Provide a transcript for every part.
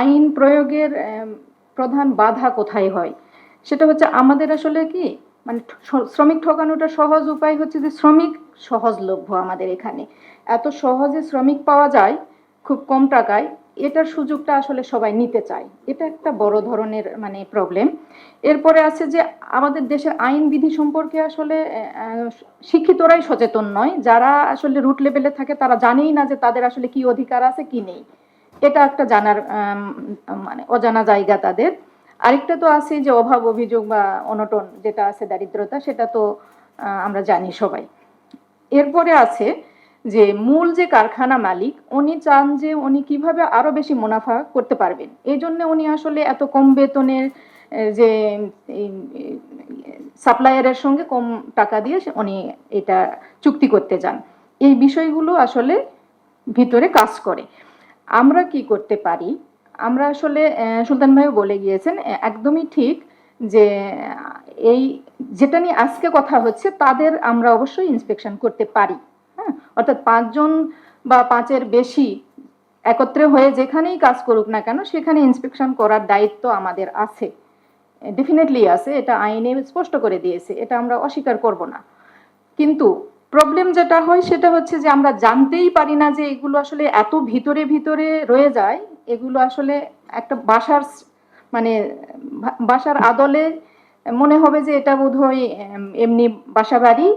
আইন প্রয়োগের প্রধান বাধা কোথায় হয়, সেটা হচ্ছে আমাদের আসলে কি মানে শ্রমিক ঠকানোটা সহজ উপায় হচ্ছে যে শ্রমিক সহজলভ্য আমাদের এখানে, এত সহজে শ্রমিক পাওয়া যায় খুব কম টাকায়, এটার সুযোগটা আসলে সবাই নিতে চায়, এটা একটা বড় ধরনের মানে প্রবলেম। এরপরে আছে যে আমাদের দেশের আইন বিধি সম্পর্কে আসলে শিক্ষিতরাই সচেতন নয়, যারা আসলে রুট লেভেলে থাকে তারা জানেই না যে তাদের আসলে কি অধিকার আছে কি নেই, এটা একটা জানার মানে অজানা জায়গা তাদের। আরেকটা তো আছে যে অভাব অভিযোগ বা অনটন যেটা আছে, দারিদ্রতা, সেটা তো আমরা জানি সবাই। এরপরে আছে যে মূল যে কারখানা মালিক উনি চান যে উনি কিভাবে আরো বেশি মুনাফা করতে পারবেন, এই জন্য উনি আসলে এত কম বেতনের যে সাপ্লায়ারের সঙ্গে কম টাকা দিয়ে উনি এটা চুক্তি করতে যান। এই বিষয়গুলো আসলে ভিতরে কাজ করে। আমরা কি করতে পারি, আমরা আসলে সুলতান ভাইও বলে গিয়েছেন একদমই ঠিক যে এই যেটা নিয়ে আজকে কথা হচ্ছে তাদের আমরা অবশ্যই ইন্সপেকশন করতে পারি। হ্যাঁ, অর্থাৎ 5 জন বা 5-এর বেশি একত্রে হয়ে যেখানেই কাজ করুক না কেন সেখানে ইন্সপেকশন করার দায়িত্ব আমাদের আছে, ডেফিনেটলি আছে, এটা আইনে স্পষ্ট করে দিয়েছে, এটা আমরা অস্বীকার করব না। কিন্তু প্রবলেম যেটা হয় সেটা হচ্ছে যে আমরা জানতেই পারি না যে এগুলো আসলে এত ভিতরে ভিতরে রয়ে যায়, এগুলো আসলে একটা বাসার মানে বাসার আদলে মনে হবে যে এটা বোধহয় এমনি বাসা বাড়ি,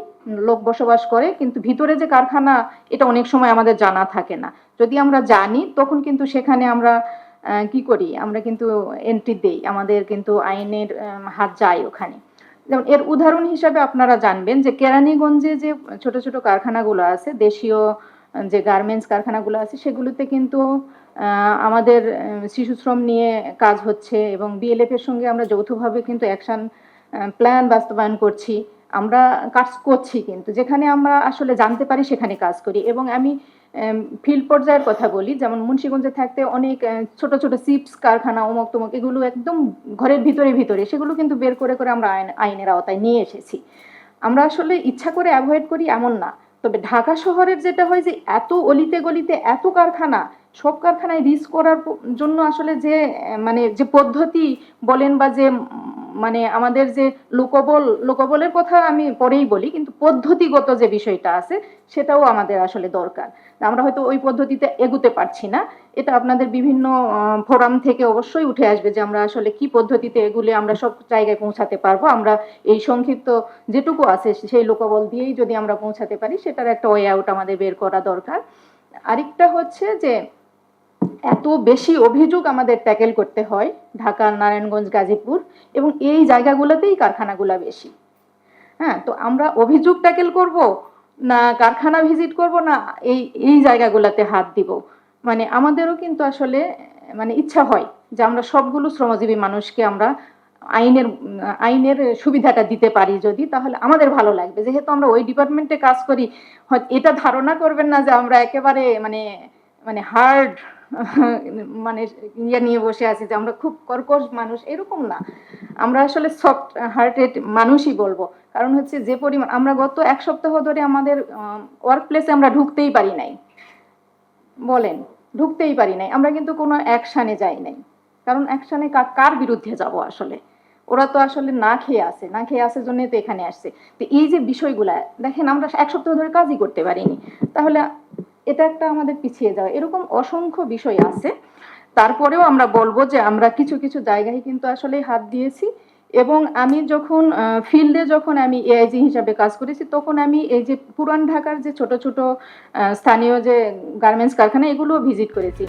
লোক বসবাস করে, কিন্তু ভিতরে যে কারখানা এটা অনেক সময় আমাদের জানা থাকে না। যদি আমরা জানি তখন কিন্তু সেখানে আমরা কি করি, আমরা কিন্তু এন্ট্রি দেই, আমাদের কিন্তু আইনের হাত যায় ওখানে। যেমন এর উদাহরণ হিসাবে আপনারা জানবেন যে কেরানীগঞ্জে যে ছোট ছোট কারখানাগুলো আছে, দেশীয় যে গার্মেন্টস কারখানাগুলো আছে, সেগুলোতে কিন্তু আমাদের শিশু শ্রম নিয়ে কাজ হচ্ছে এবং বিএলএফ এর সঙ্গে আমরা যৌথভাবে কিন্তু অ্যাকশন প্ল্যান বাস্তবায়ন করছি, আমরা কাজ করছি, কিন্তু যেখানে আমরা আসলে জানতে পারি সেখানে কাজ করি। এবং আমি ফিল্ড পর্যায়ের কথা বলি, যেমন মুন্সিগঞ্জে থাকতে অনেক ছোট ছোট চিপস কারখানা অমুক তমুক এগুলো একদম ঘরের ভিতরে ভিতরে, সেগুলো কিন্তু বের করে করে আমরা আইনের আওতায় নিয়ে এসেছি। আমরা আসলে ইচ্ছা করে অ্যাভয়েড করি এমন না, তবে ঢাকা শহরের যেটা হয় যে এত অলিতে গলিতে এত কারখানা, সব কারখানায় রিস্ক করার জন্য আসলে যে মানে যে পদ্ধতি বলেন বা যে মানে আমাদের যে লোকবলের কথা আমি পরেই বলি, কিন্তু পদ্ধতিগত যে বিষয়টা আছে সেটাও আমাদের আসলে দরকার। আমরা হয়তো ওই পদ্ধতিতে এগুতে পারছি না, এটা আপনাদের বিভিন্ন ফোরাম থেকে অবশ্যই উঠে আসবে যে আমরা আসলে কি পদ্ধতিতে এগুলে আমরা সব জায়গায় পৌঁছাতে পারবো। আমরা এই সংক্ষিপ্ত যেটুকু আছে সেই লোকবল দিয়েই যদি আমরা পৌঁছাতে পারি, সেটার একটা ওয়ে আউট আমাদের বের করা দরকার। আরেকটা হচ্ছে যে এত বেশি অভিযোগ আমাদের ট্যাকেল করতে হয় ঢাকা, নারায়ণগঞ্জ, গাজীপুর এবং এই জায়গাগুলোতেই কারখানাগুলো বেশি। হ্যাঁ, তো আমরা অভিযোগ ট্যাকেল করব না কারখানা ভিজিট করব না এই এই জায়গাগুলোতে হাত দিব, মানে আমাদেরও কিন্তু আসলে মানে ইচ্ছা হয় যে আমরা সবগুলো শ্রমজীবী মানুষকে আমরা আইনের আইনের সুবিধাটা দিতে পারি যদি, তাহলে আমাদের ভালো লাগবে। যেহেতু আমরা ওই ডিপার্টমেন্টে কাজ করি, এটা ধারণা করবেন না যে আমরা একেবারে মানে মানে হার্ড মানে ইয়ে নিয়ে বসে আছি যে আমরা খুব কর্কশ মানুষ, এরকম না, আমরা আসলে সফট হার্টেড মানুষই বলবো। কারণ হচ্ছে যে পরিমাণ আমরা গত 1 সপ্তাহ ধরে আমাদের ওয়ার্ক প্লেসে আমরা ঢুকতেই পারি নাই, বলেন ঢুকতেই পারি নাই, আমরা কিন্তু কোনো অ্যাকশানে যাই নাই। কারণ অ্যাকশানে কার বিরুদ্ধে যাব আসলে, ওরা তো আসলে না খেয়ে আসে, না খেয়ে আসার জন্যই তো এখানে আসছে। তো এই যে বিষয়গুলা দেখেন, আমরা 1 সপ্তাহ ধরে কাজই করতে পারিনি, তাহলে এটা একটা আমাদের পিছিয়ে যাওয়া, এরকম অসংখ্য বিষয় আছে। তারপরেও আমরা বলবো যে আমরা কিছু কিছু জায়গায় কিন্তু আসলে হাত দিয়েছি। এবং আমি যখন ফিল্ডে যখন আমি এআইজি হিসাবে কাজ করেছি, তখন আমি এই যে পুরান ঢাকার যে ছোট ছোট স্থানীয় যে গার্মেন্টস কারখানা এগুলো ভিজিট করেছি।